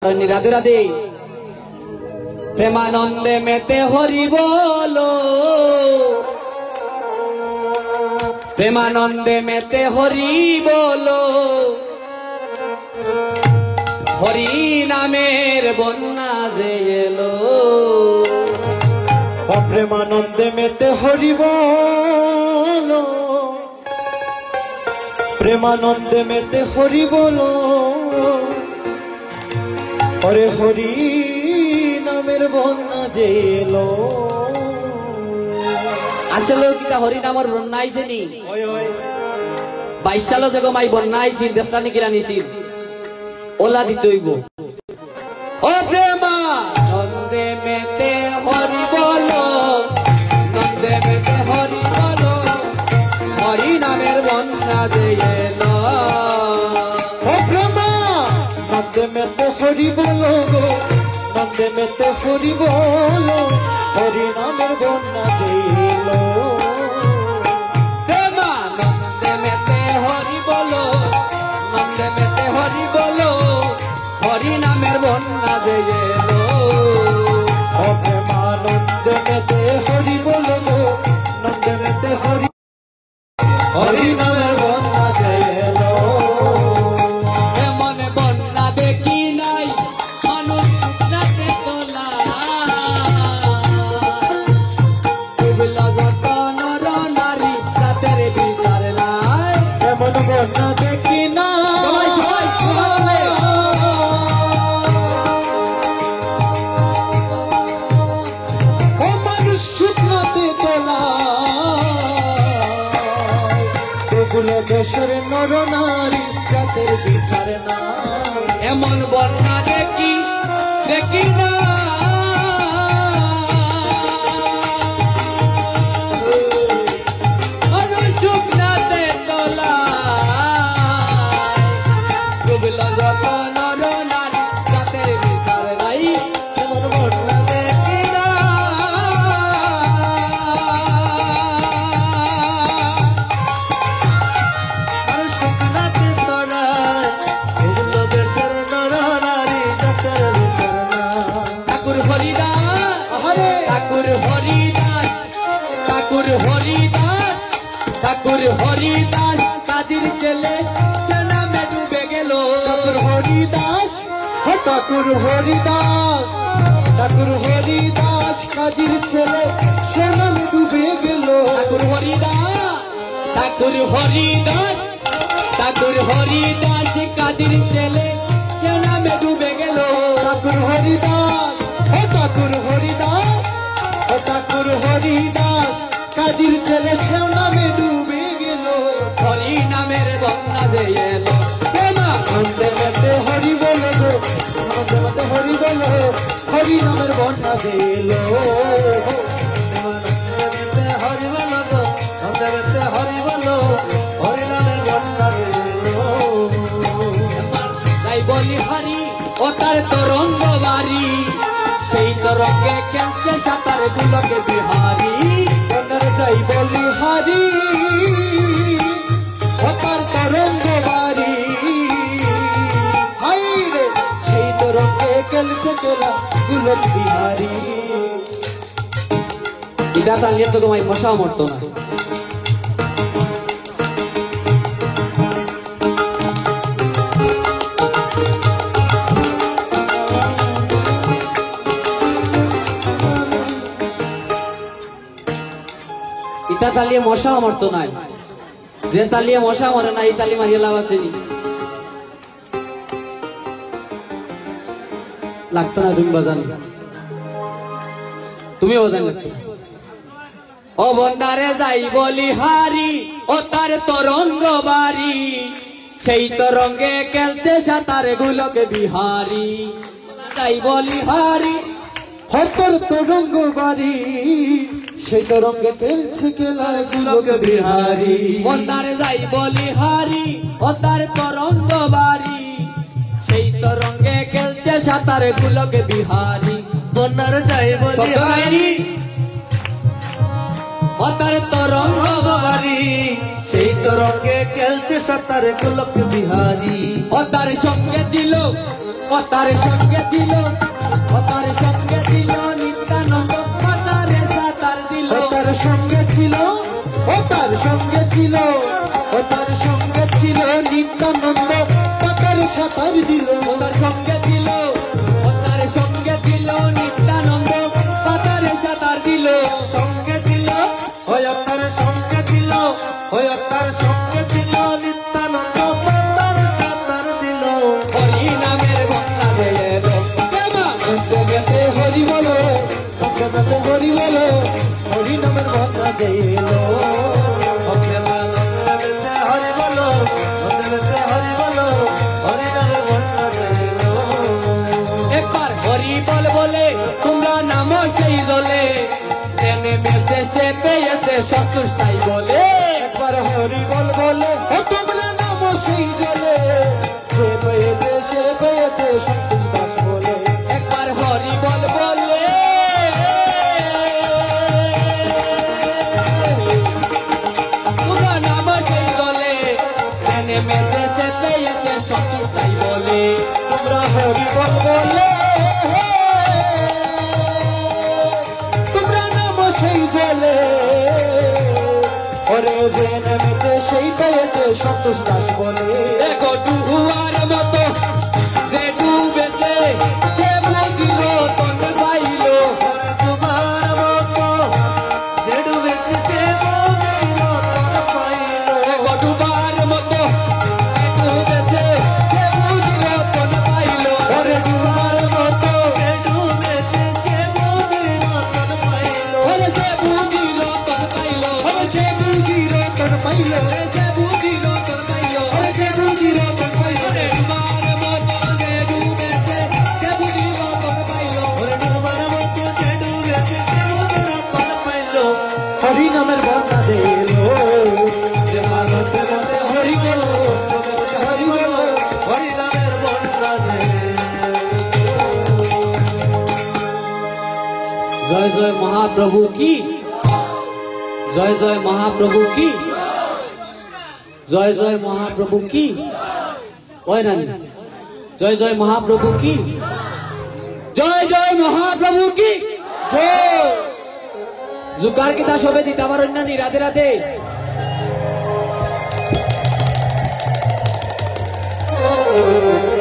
राधे राधे प्रेमानंदे मेते हरि बोलो प्रेमानंदे मेते हरि बोलो हरि नामेर बन्ना जे एलो प्रेमानंदे मेते हरि बोलो प्रेमानंदे मेते हरि बोलो अरे हरि नामेर बन्ना जे एलो आसलो किता हरि नामर बन्ना आइছে নি 22 सालो जगो माई बन्ना आइছিল দেশটানি কিরা নিছিল ओला দিতে হইব ओ प्रेमानंदे मेते हरि बोलो नंदे मेते हरि बोलो हरि नामेर बन्ना जे एलो ओ प्रेमानंदे मेते हरि बोलो नंदे मेते हरि बोलो हरि नामेर बन्ना जे एलो प्रेमानंदे मेते हरि बोलो नंदे मेते हरि बोलो हरि नामेर बन्ना जे एलो ओ प्रेमानंदे मेते हरि बोलो नंदे मेते हरि नामेर बन्ना जे एलो एमन बन्ना देखी नाई मानुष राते तोला डुबला যত নর নারী রাতের বিচার নাই एमन बन्ना देखी ना ओ मनुष्य राते तोला डुबला देशेर नर नारी रातेर বিচার নাই एमन बन्ना देखी देखी ना মানুষ রাতে তোলা ডুবলা যত নর নারী রাতের বিচার নাই एमन बन्ना देखी ना আর শুকনাতে তোরা ডুবলো দেশের নর নারী রাতের বিচার নাই ঠাকুর হরিদাস আহারে ঠাকুর হরিদাস ঠাকুর হরিদাস ঠাকুর হরিদাস কাদির ছেলে সে নামে ডুবে গেল ঠাকুর হরিদাস ঠাকুর হরিদাস ঠাকুর হরিদাস কাজীর ছেলে সে নামে ডুবে গেল ঠাকুর হরিদাস ঠাকুর হরিদাস ঠাকুর হরিদাস কাদির ছেলে সে নামে ডুবে গেল ঠাকুর হরিদাস ঠাকুর হরিদাস ঠাকুর হরিদাস কাজীর ছেলে সে নামে ডুবে গেল হরি নামের বন্যা যে এলো নন্দে মেতে হরি বলো গো নন্দে মেতে হরি বলো হরি নামের বন্যা দিল হরি বলো গো নন্দে মেতে হরি বলো হরি নামের বন্যা দিল তাই বলি হারি ও তার তরঙ্গ বাড়ি সেই তরঙ্গে খেলছে সাঁতার গুলোকে বিহারি বন্যার যাই বলি হারি হতার তরঙ্গ বাড়ি হাই রে সেই তরঙ্গে খেলছে খেলা গুলক বিহারি ইদা তালিয়ে তো তোমায় মশা মরতো না ইতা তালিয়ে মশা মরতো না যে তালিয়ে মশা মরে না এই তালি মারিয়ে লাভ আসেনি লাগতো না তুমি বাজান তুমি বাজান লাগতো ও বন্দারে যাই বলি হারি ও তার তরঙ্গ বাড়ি সেই তরঙ্গে খেলছে সাঁতার গুলোকে বিহারি যাই বলি হারি হতার তরঙ্গ বাড়ি সেই তরঙ্গে খেলছে খেলা গুলক বিহারি বন্দারে যাই বলি হারি ও তার তরঙ্গ বাড়ি সেই তরঙ্গে খেলছে সাঁতার গুলোকে বিহারি বন্যার যাই বলি হারি ও তার তরঙ্গ বাড়ি সেই তরঙ্গে খেলছে সাঁতার গুলক বিহারি ও তার সঙ্গে ছিল তার সঙ্গে ছিল নিত্যানন্দ পাতারে সাঁতার দিল তার সঙ্গে ছিল তার সঙ্গে ছিল তার সঙ্গে ছিল নিত্যানন্দ পাতারে সাঁতার দিল তার সঙ্গে ছিল নিত্যানন্দ পাতারে সাঁতার দিল সঙ্গে ছিল তার সঙ্গে ছিল তার সঙ্গে ছিল নিত্যানন্দ পাতারে সাঁতার দিল হরি নামের বন্যা জেলে গেতে হরি বলো গেতে হরি বলো হরি নামের বন্যা জেলো হরি বলো হরি বলো হরি নামের বন্যা জেলো একবার হরি বল বলে তোমরা নামো সেই জলে এনে বেঁচে সে পেয়েছে সন্তুষ্টাই বলে একবার হরি বল বলে তোমরা নামো সেই জলে সে পেয়েছে সন্তোষ দাস বলে একবার হরি বল বলে তোমরা নামো সেই জলে এনে বেঁচে সে পেয়েছে সন্তুষ্টাই বলে তোমরা হরি বল বলে তোমরা নামো সেই জলে ওরে যে নেমেছে সেই পেয়েছে সন্তোষ দাস বলে দেখো ডুয়ার মতো যে ডুবেছে সে বুঝিল তন পাইল তোমার মতো যে ডুবেছে সে বুঝিল তন পাইল দেখো ডুবার মতো যে ডুবেছে সে বুঝিল তন পাইল ওরে ডুবার মতো যে ডুবেছে সে বুঝিল তন পাইল ওরে সে বুঝিল তন পাইল ওরে সে বুঝিল তন পাইল ওরে সে বুঝিল তন পাইল ওরে সে বুঝিল তন পাইল ওরে ডুবার মতো যে ডুবেছে সে বুঝিল তন পাইল ওরে ডুবার মতো যে ডুবেছে সে বুঝিল তন পাইল হরি নামের বন্যা জেলো যে মানতে মতে হরি বলো হরি বলো হরি নামের বন্যা জয় জয় মহাপ্রভু কি জয় জয় মহাপ্রভু কি জয় জয় মহাপ্রভু কি ওই রানী জয় জয় মহাপ্রভু কি জয় জয় মহাপ্রভু কি জয় জুকার কিতা সবে দিতে আমার অন্যান্য রাধে রাধে Oh